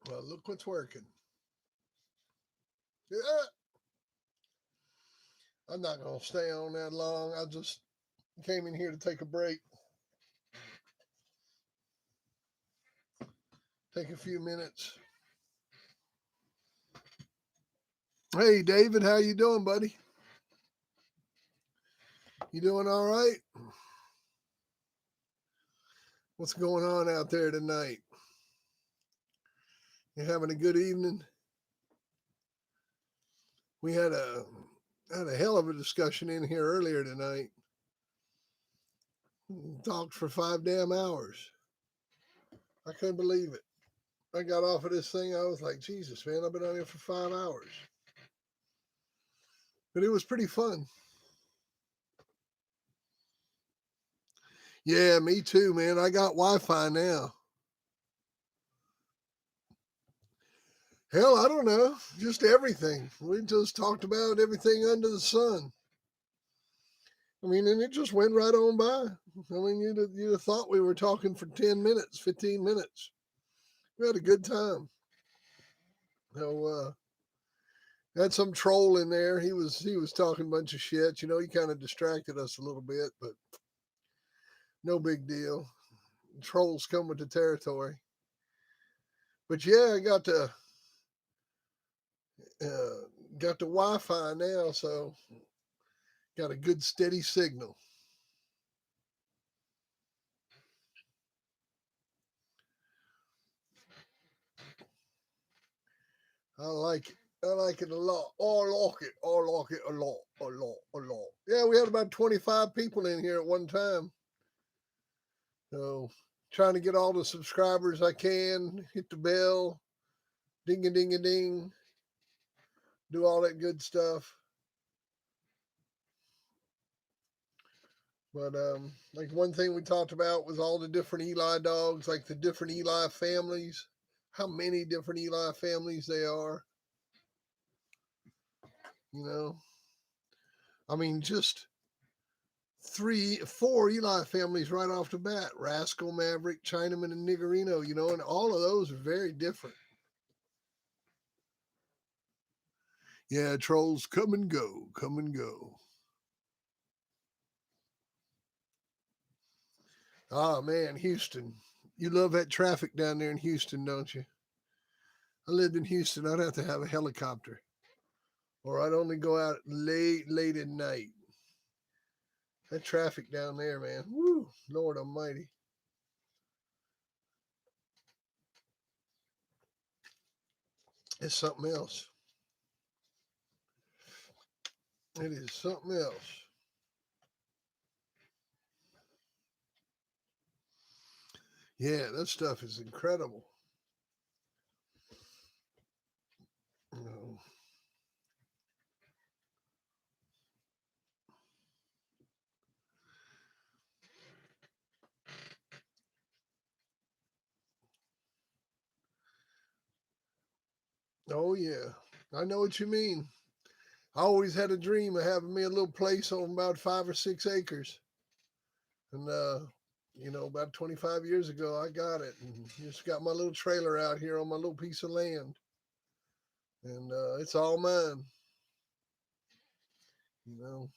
Well, look what's working. Yeah, I'm not going to stay on that long. I just came in here to take a break, take a few minutes. Hey, David, how you doing, buddy? You doing all right? What's going on out there tonight? You having a good evening? We had a hell of a discussion in here earlier tonight. Talked for 5 damn hours. I couldn't believe it. I got off of this thing. I was like, Jesus, man, I've been on here for 5 hours. But it was pretty fun. Yeah, me too, man. I got Wi-Fi now. Hell, I don't know. Just everything. We just talked about everything under the sun. I mean, and it just went right on by. I mean, you'd have thought we were talking for 10 minutes, 15 minutes. We had a good time. So, had some troll in there. He was talking a bunch of shit. You know, he kind of distracted us a little bit, but no big deal. Trolls come with the territory. But yeah, I uh, got the Wi-Fi now, so got a good steady signal. I like it. I like it a lot. Oh, I like it. I like it a lot, a lot, a lot. Yeah, we had about 25 people in here at one time. So trying to get all the subscribers I can, hit the bell, ding a ding a ding, do all that good stuff. But like one thing we talked about was all the different Eli dogs, like the different Eli families, how many different Eli families they are. You know, I mean, just three, four Eli families right off the bat: Rascal, Maverick, Chinaman, and Niggerino. You know, and all of those are very different. Yeah, trolls come and go, come and go. Ah, man, Houston. You love that traffic down there in Houston, don't you? I lived in Houston. I'd have to have a helicopter, or I'd only go out late, late at night. That traffic down there, man. Woo, Lord Almighty. It's something else. It is something else. Yeah, that stuff is incredible. You know. Oh, yeah. I know what you mean. I always had a dream of having me a little place on about 5 or 6 acres. And, about 25 years ago, I got it and just got my little trailer out here on my little piece of land. And it's all mine. You know,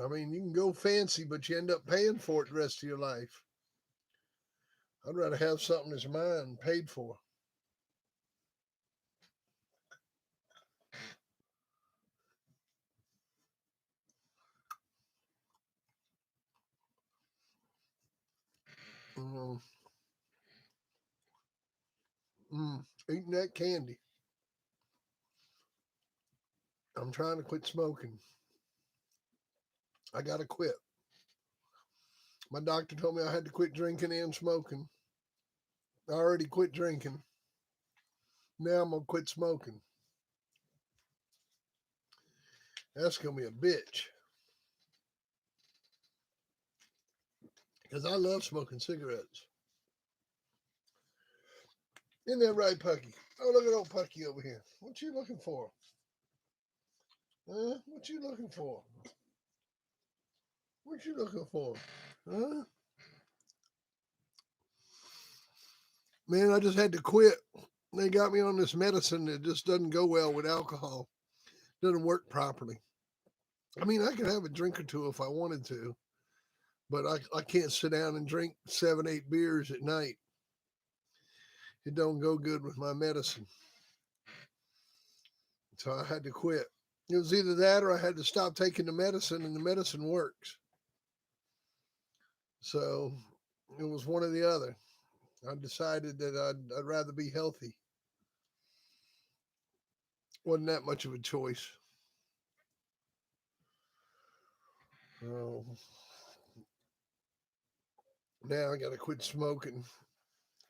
I mean, you can go fancy, but you end up paying for it the rest of your life. I'd rather have something that's mine, paid for. Mm, eating that candy. I'm trying to quit smoking. I got to quit. My doctor told me I had to quit drinking and smoking. I already quit drinking. Now I'm going to quit smoking. That's going to be a bitch. Because I love smoking cigarettes. Isn't that right, Pucky? Oh, look at old Pucky over here. What you looking for? Huh? What you looking for? What you looking for? Huh? Man, I just had to quit. They got me on this medicine that just doesn't go well with alcohol. Doesn't work properly. I mean, I could have a drink or two if I wanted to, but I can't sit down and drink 7, 8 beers at night. It don't go good with my medicine. So I had to quit. It was either that or I had to stop taking the medicine, and the medicine works. So it was one or the other. I decided that I'd rather be healthy. Wasn't that much of a choice. Oh, now I got to quit smoking,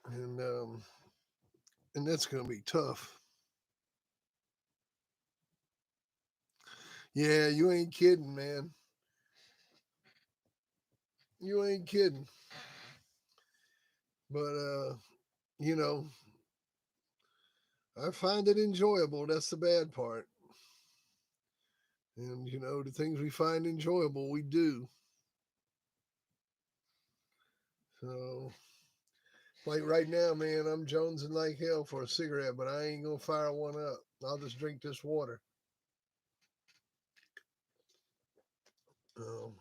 and that's gonna be tough. Yeah, you ain't kidding, man. You ain't kidding. But you know, I find it enjoyable. That's the bad part. And the things we find enjoyable, we do. So, like right now, man, I'm jonesing like hell for a cigarette, but I ain't gonna fire one up. I'll just drink this water. Um,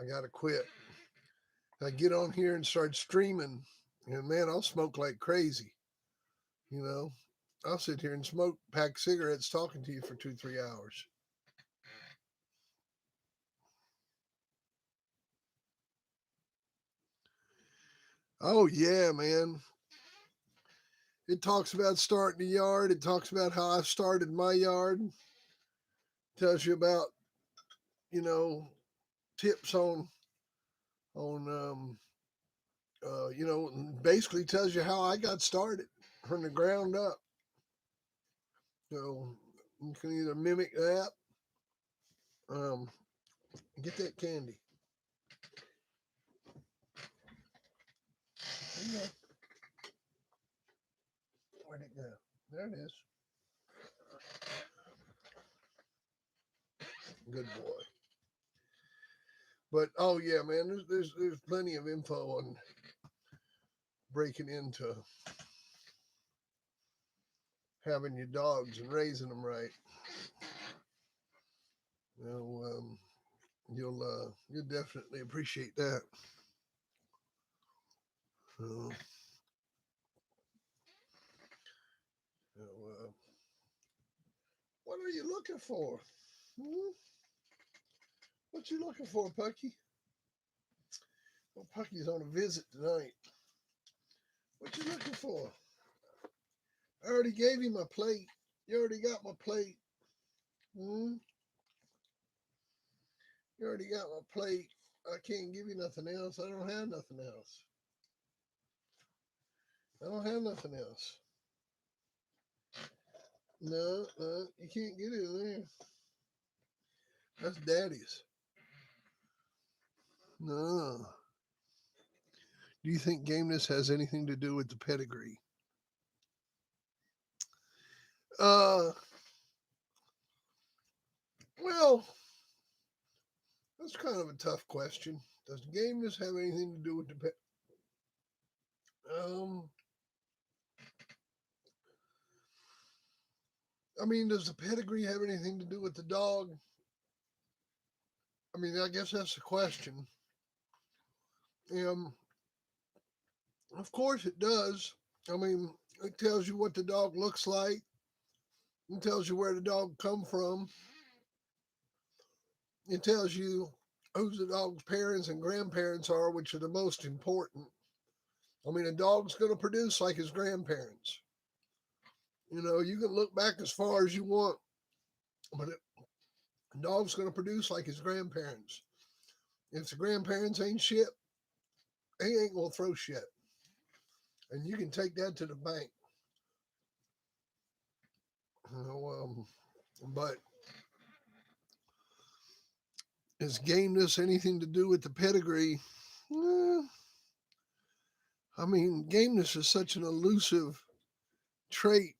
I gotta quit. I get on here and start streaming, and man, I'll smoke like crazy. You know, I'll sit here and smoke, pack cigarettes, talking to you for 2, 3 hours. Oh yeah, man. It talks about starting a yard. It talks about how I started my yard. Tells you about you know tips on basically tells you how I got started from the ground up. So you can either mimic that, um, get that candy. Where'd it go? There it is. Good boy. But oh yeah, man, there's plenty of info on breaking into having your dogs and raising them right. You know, you'll definitely appreciate that. So, what are you looking for? Hmm? What you looking for, Pucky? Well, Pucky's on a visit tonight. What you looking for? I already gave you my plate. You already got my plate. Hmm? You already got my plate. I can't give you nothing else. I don't have nothing else. I don't have nothing else. No, no, you can't get it in there. That's daddy's. No. Do you think gameness has anything to do with the pedigree? Uh, well, that's kind of a tough question. Does gameness have anything to do with the um? I mean, does the pedigree have anything to do with the dog? I mean, I guess that's the question. Um, of course it does. I mean, it tells you what the dog looks like. It tells you where the dog come from. It tells you who the dog's parents and grandparents are, which are the most important. I mean, a dog's going to produce like his grandparents. You can look back as far as you want, but a dog's going to produce like his grandparents. If the grandparents ain't shit, he ain't going to throw shit. And you can take that to the bank. You know, but is gameness anything to do with the pedigree? Eh, I mean, gameness is such an elusive trait.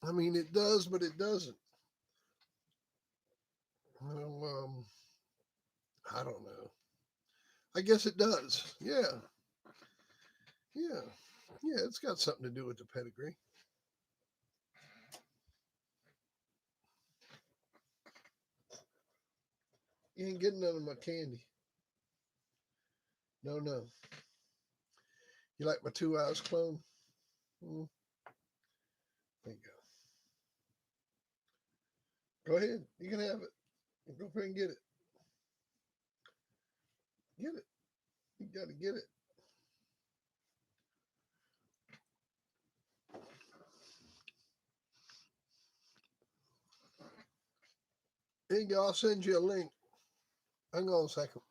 I mean, it does, but it doesn't. You know, I don't know. I guess it does. Yeah, yeah. Yeah, it's got something to do with the pedigree. You ain't getting none of my candy. No, no. You like my 2 eyes clone? Mm, there you go. Go ahead. You can have it. Go up here and get it. Get it. You got to get it. There you go. I'll send you a link. Hang on a second.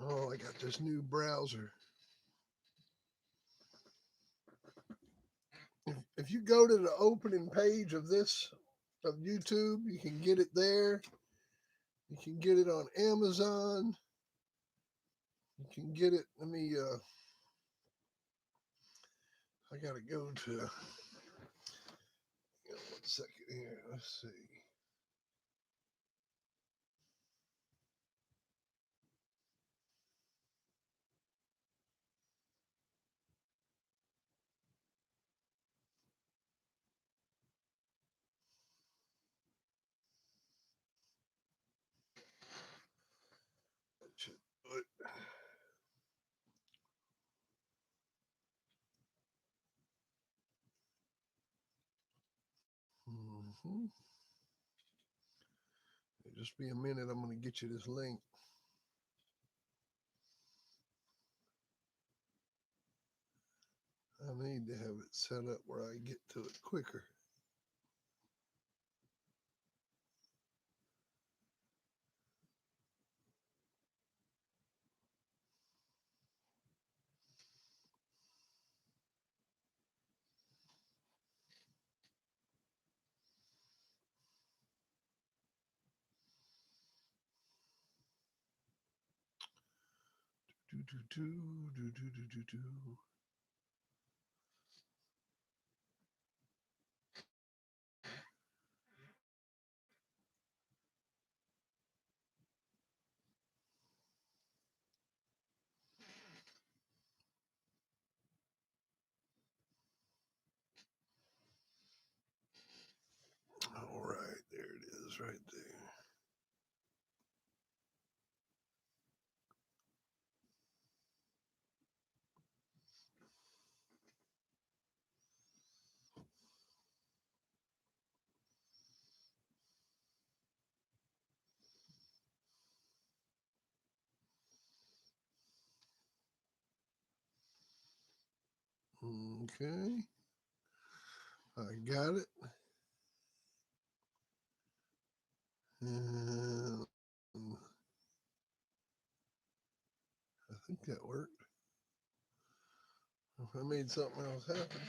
Oh, I got this new browser. If you go to the opening page of YouTube, you can get it there. You can get it on Amazon. You can get it. Let me. I gotta go to. 1 second here. Let's see. That should do it. Mm-hmm. Just be a minute. I'm going to get you this link. I need to have it set up where I get to it quicker. Do, do, do, do, do, do, do, do. All right, there it is right there. Okay. I got it. And I think that worked. If I made something else happen.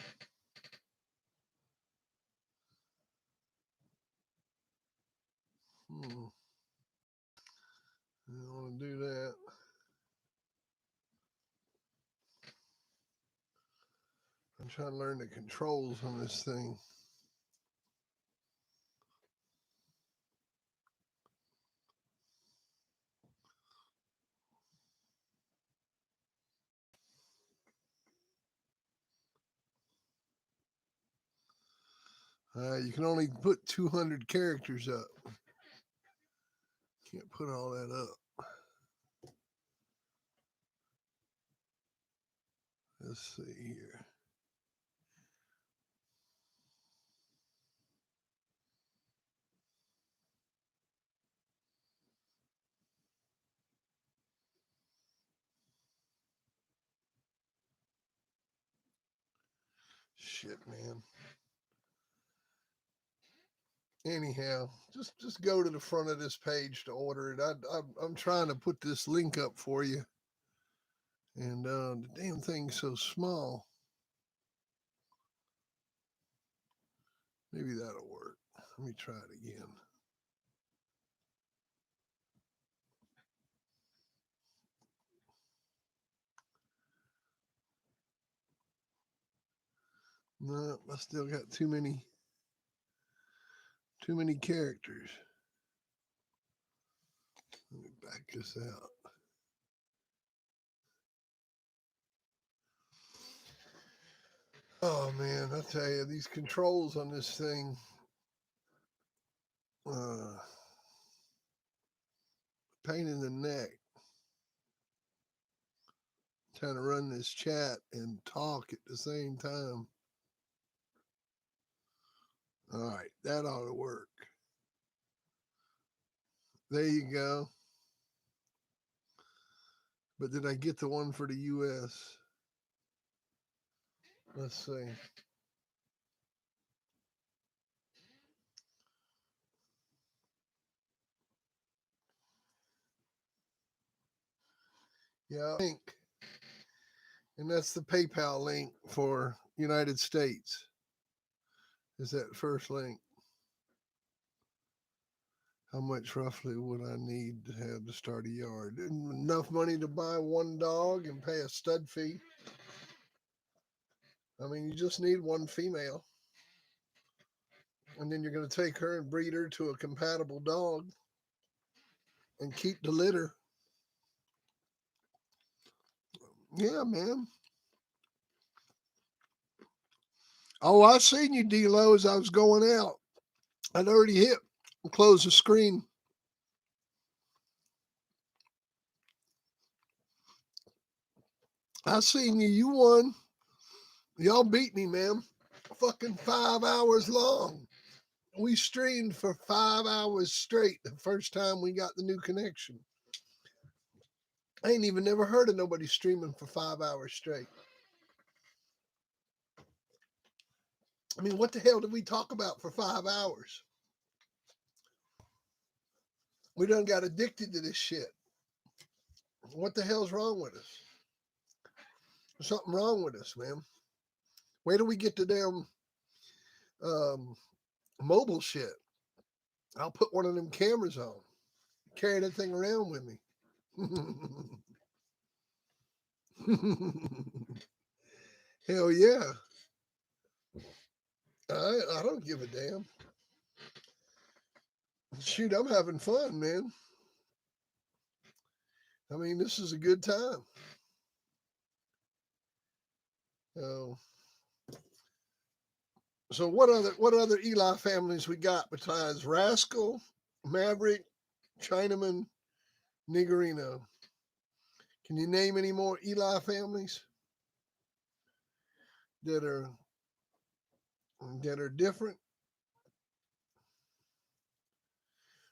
I don't want to do that. I'm trying to learn the controls on this thing. You can only put 200 characters up. Can't put all that up. Let's see here. Shit, man. Anyhow, just go to the front of this page to order it. I'm trying to put this link up for you, and the damn thing's so small. Maybe that'll work. Let me try it again. No, I still got too many Too many characters. Let me back this out. Oh man, I tell you, these controls on this thing, pain in the neck. Trying to run this chat and talk at the same time. All right, that ought to work. There you go. But did I get the one for the US? Let's see. Yeah, link. And that's the PayPal link for United States. Is that first link? How much roughly would I need to have to start a yard? Enough money to buy one dog and pay a stud fee. I mean, you just need one female. And then you're going to take her and breed her to a compatible dog and keep the litter. Yeah, man. Oh, I seen you, D-Lo, as I was going out. I'd already hit close the screen. I seen you. You won. Y'all beat me, man. Fucking 5 hours long. We streamed for 5 hours straight the first time we got the new connection. I ain't even never heard of nobody streaming for 5 hours straight. I mean, what the hell did we talk about for 5 hours? We done got addicted to this shit. What the hell's wrong with us? There's something wrong with us, man. Where do we get the damn mobile shit? I'll put one of them cameras on. Carry that thing around with me. Hell yeah. I don't give a damn. Shoot, I'm having fun, man. I mean, this is a good time. So what other Eli families we got besides Rascal, Maverick, Chinaman, Niggerino? Can you name any more Eli families that are different?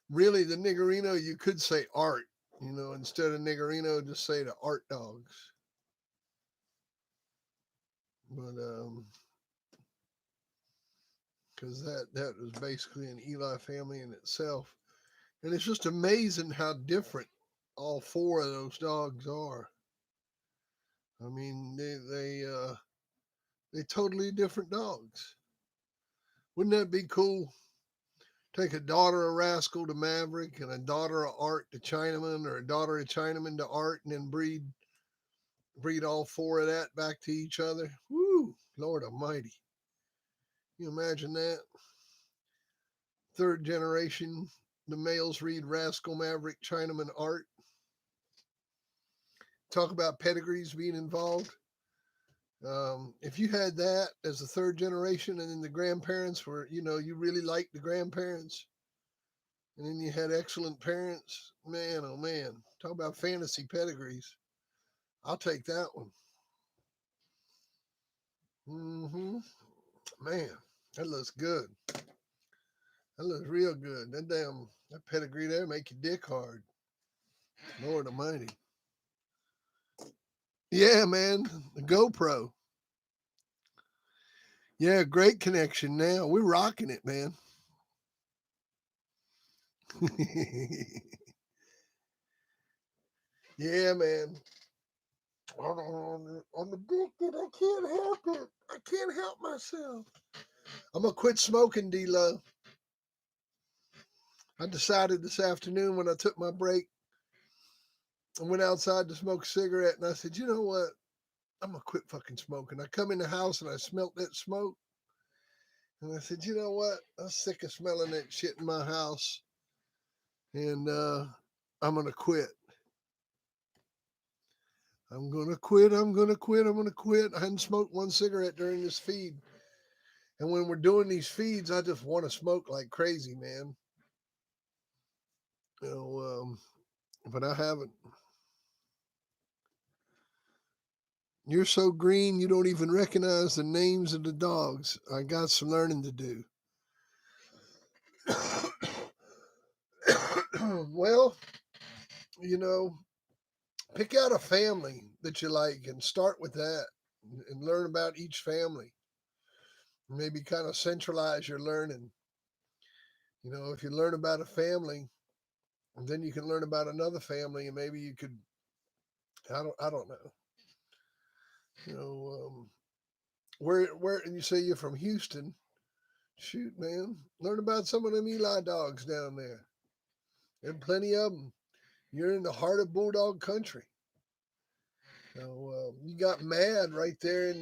Really, the Niggerino, you could say art, instead of Niggerino, just say the art dogs. But because that was basically an Eli family in itself, and it's just amazing how different all 4 of those dogs are. I mean, they totally different dogs. Wouldn't that be cool? Take a daughter of Rascal to Maverick and a daughter of Art to Chinaman, or a daughter of Chinaman to Art, and then breed all 4 of that back to each other. Woo, Lord Almighty! Can you imagine that? 3rd generation, the males read Rascal, Maverick, Chinaman, Art. Talk about pedigrees being involved. If you had that as a 3rd generation, and then the grandparents were, you really liked the grandparents, and then you had excellent parents, man, oh man, talk about fantasy pedigrees. I'll take that one. Man, that looks good. That looks real good. That pedigree there make your dick hard. Lord Almighty. Yeah, man, the GoPro. Yeah, great connection now. We're rocking it, man. Yeah, man. I'm addicted. I can't help it. I can't help myself. I'm going to quit smoking, D-Lo. I decided this afternoon when I took my break, I went outside to smoke a cigarette, and I said, you know what? I'm going to quit fucking smoking. I come in the house and I smelt that smoke. And I said, you know what? I'm sick of smelling that shit in my house, and I'm gonna quit. I'm gonna quit. I'm gonna quit. I'm gonna quit. I hadn't smoked one cigarette during this feed, and when we're doing these feeds, I just want to smoke like crazy, man. You know, but I haven't. You're so green, you don't even recognize the names of the dogs. I got some learning to do. Well, you know, pick out a family that you like and start with that and learn about each family. Maybe kind of centralize your learning. You know, if you learn about a family, and then you can learn about another family, and maybe you could. I don't know. You know, where and you say you're from Houston. Shoot, man, learn about some of them Eli dogs down there. There are plenty of them. You're in the heart of bulldog country. So you got Mad right there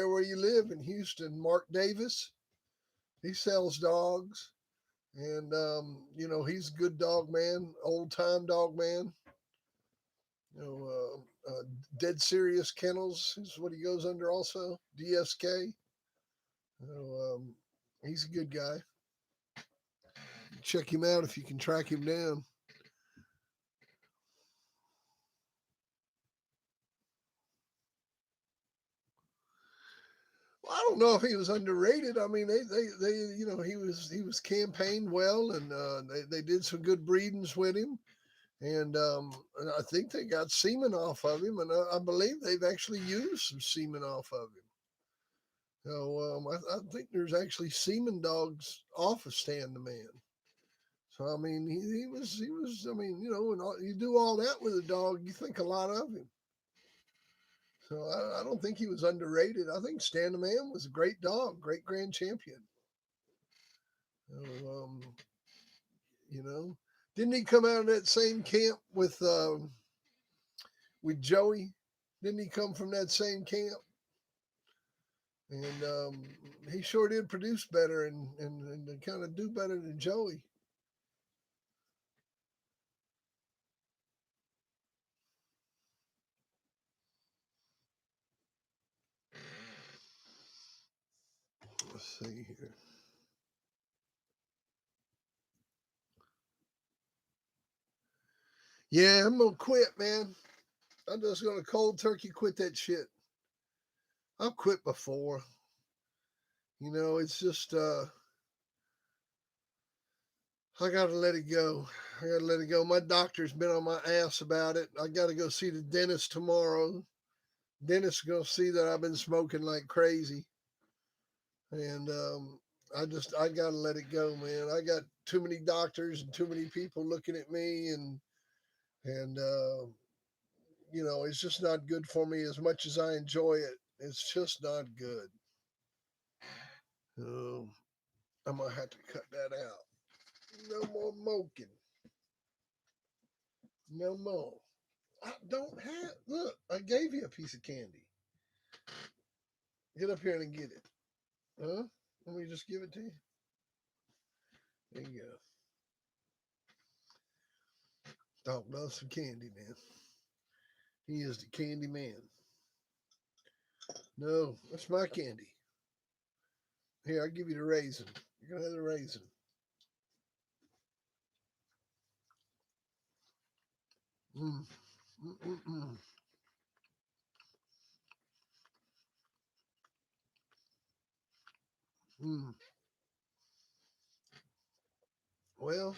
where you live in Houston. Mark Davis, he sells dogs, and you know he's a good dog man, old time dog man. You know, Dead Serious Kennels is what he goes under also. DSK. You know, he's a good guy. Check him out if you can track him down. Well, I don't know if he was underrated. I mean, they you know, he was campaigned well, and they did some good breedings with him, and I think they got semen off of him, and I believe they've actually used some semen off of him. So I think there's actually semen dogs off of Stan the Man. So I mean, he was. I mean, you know, and you do all that with a dog, you think a lot of him. So I don't think he was underrated. I think Stan the Man was a great dog, great grand champion. So, you know, didn't he come out of that same camp with Joey? Didn't he come from that same camp? And he sure did produce better and kind of do better than Joey. Let's see here. Yeah, I'm gonna quit, man. I'm just gonna cold turkey quit that shit. I've quit before. You know, it's just I gotta let it go. I gotta let it go. My doctor's been on my ass about it. I gotta go see the dentist tomorrow. Dentist's gonna see that I've been smoking like crazy, and I gotta let it go, man. I got too many doctors and too many people looking at me, and you know it's just not good for me. As much as I enjoy it, it's just not good. So I'm gonna have to cut that out. No more smoking. No more. I don't have. Look, I gave you a piece of candy. Get up here and get it. Huh? Let me just give it to you. There you go. Dog loves some candy, man. He is the candy man. No, that's my candy. Here, I'll give you the raisin. You're gonna have the raisin. Mm. Mm-mm-mm. Mm. Well,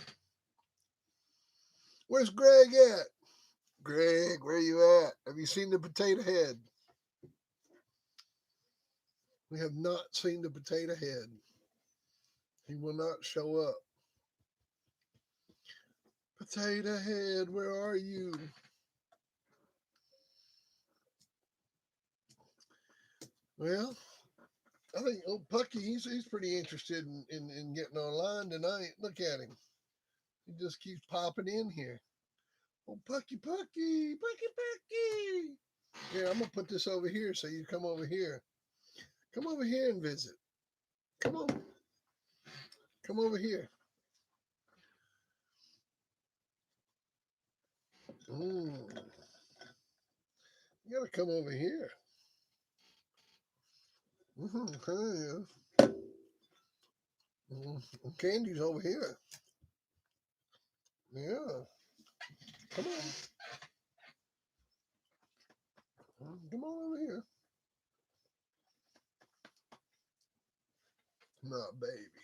where's Greg at? Greg, where you at? Have you seen the potato head? We have not seen the potato head. He will not show up. Potato head, where are you? Well, I think old Pucky, he's pretty interested in getting online tonight. Look at him. He just keeps popping in here. Oh, Pucky, Pucky, Pucky, Pucky. Here, I'm gonna put this over here so you come over here. Come over here and visit. Come on. Come over here. Mm. You gotta come over here. Yeah. Candy's over here. Yeah. Come on. Come on over here. No, baby.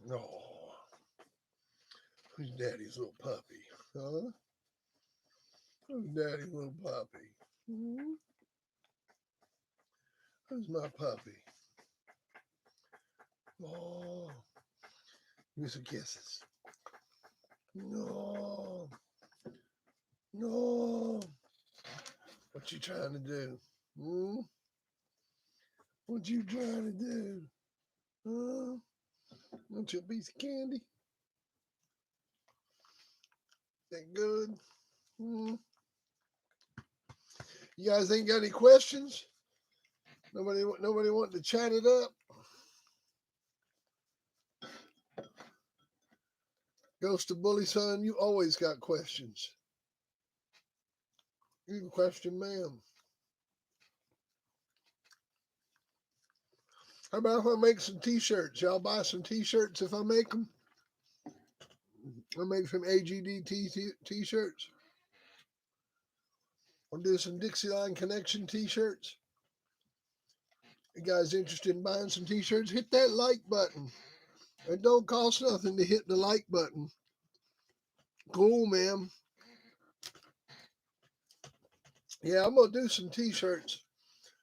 No. Who's daddy's little puppy? Huh? Who's daddy's little puppy? Hmm? Who's my puppy? Oh, give me some kisses. No. No. What you trying to do? Hmm? What you trying to do? Huh? Want you a piece of candy? That good? Hmm? You guys ain't got any questions? Nobody wanting to chat it up? Ghost of Bully Son, you always got questions. You can question ma'am. How about if I make some t-shirts? Y'all buy some t-shirts if I make them? I make some AGD t-shirts. I'll do some Dixieline Connection t-shirts. You guys interested in buying some t-shirts? Hit that like button. It don't cost nothing to hit the like button. Cool, ma'am. Yeah, I'm gonna do some t-shirts.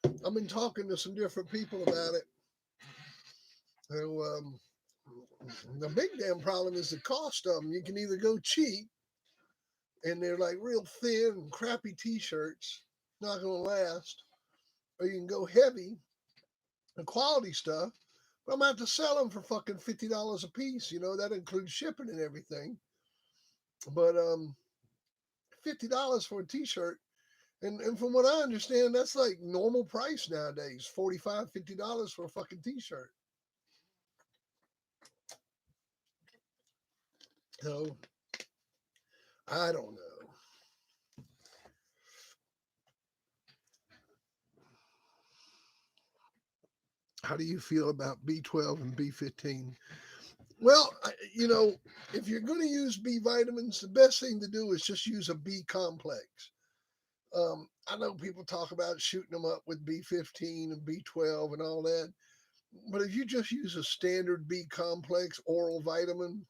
I've been talking to some different people about it. So, the big damn problem is the cost of them. You can either go cheap, and they're like real thin and crappy t-shirts, not gonna last, or you can go heavy and quality stuff. But I'm gonna have to sell them for fucking $50 a piece. You know that includes shipping and everything. But $50 for a t-shirt, and from what I understand, that's like normal price nowadays. $45, $50 for a fucking t-shirt. So I don't know. How do you feel about B12 and B15? Well, if you're going to use B vitamins, the best thing to do is just use a B complex. I know people talk about shooting them up with B15 and B12 and all that, but if you just use a standard B complex oral vitamin,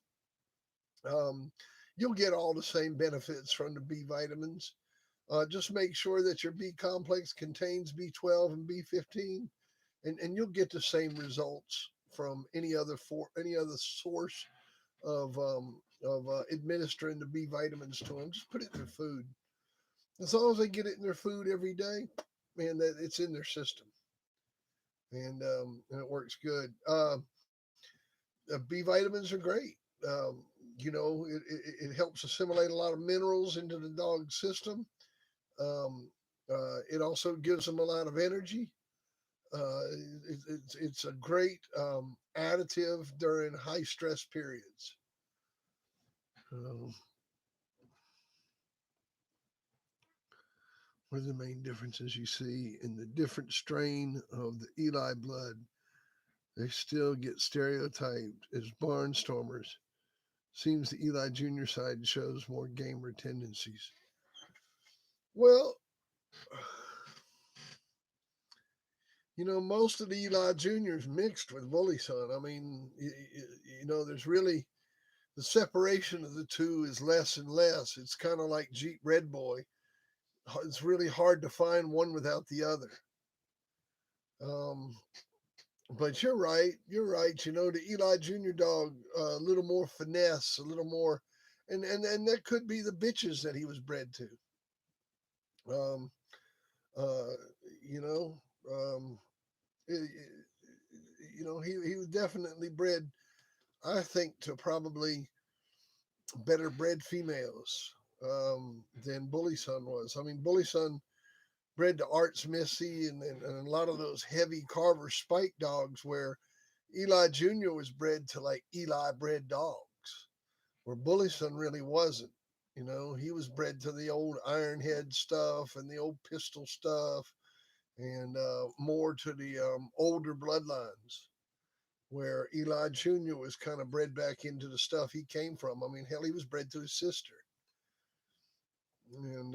um, you'll get all the same benefits from the B vitamins. Just make sure that your B complex contains B12 and B15, and you'll get the same results from any other source of administering the B vitamins to them. Just put it in their food. As long as they get it in their food every day, man, that it's in their system, and it works good. B vitamins are great. Um, it helps assimilate a lot of minerals into the dog's system. Um, it also gives them a lot of energy. It's a great additive during high stress periods. Um, what are the main differences you see in the different strain of the Eli blood? They still get stereotyped as barnstormers. Seems the Eli Jr. side shows more gamer tendencies. Well, most of the Eli Juniors mixed with Bully Son. I mean, there's really the separation of the two is less and less. It's kind of like Jeep Red Boy. It's really hard to find one without the other. Um, but you're right. You're right. The Eli Junior dog, a little more finesse, a little more, and that could be the bitches that he was bred to. Um, uh, you know, um, it, he was definitely bred, I think, to probably better bred females than Bully Son was. I mean, Bully Son bred to Arts Missy and a lot of those heavy carver spike dogs where Eli Jr. was bred to like Eli bred dogs, where Bully Son really wasn't. You know, he was bred to the old Ironhead stuff and the old pistol stuff and more to the older bloodlines where Eli Jr. was kind of bred back into the stuff he came from. I mean, hell, he was bred to his sister. And,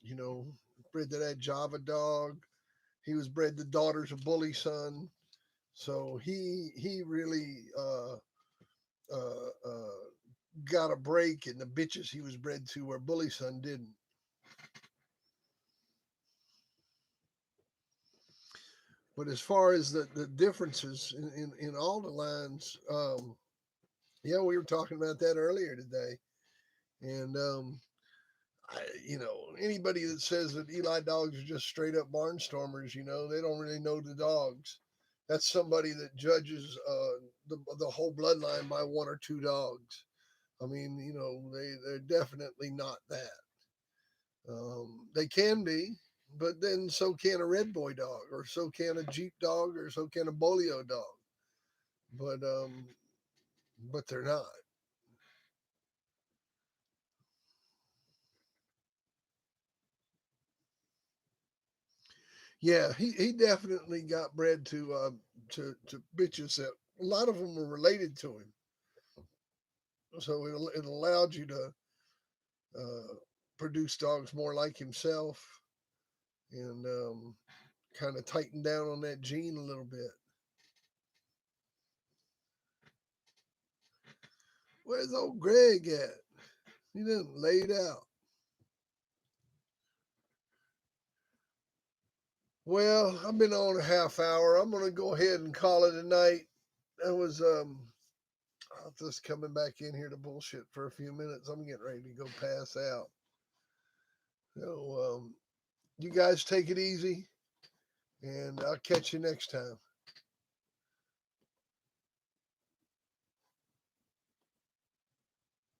you know, bred to that Java dog. He was bred to daughters of Bully Son. So he really got a break in the bitches he was bred to where Bully Son didn't. But as far as the differences in all the lines, yeah, we were talking about that earlier today. And you know, anybody that says that Eli dogs are just straight up barnstormers, you know, they don't really know the dogs. That's somebody that judges the whole bloodline by one or two dogs. I mean, you know, they're definitely not that. They can be, but then so can a red boy dog, or so can a Jeep dog, or so can a Bolio dog. But they're not. Yeah, he definitely got bred to bitches that a lot of them were related to him, so it allowed you to uh, produce dogs more like himself and kind of tighten down on that gene a little bit. Where's old Greg at? He didn't laid out. Well, I've been on a half hour. I'm gonna go ahead and call it a night. That was I'm just coming back in here to bullshit for a few minutes. I'm getting ready to go pass out. So you guys take it easy, and I'll catch you next time.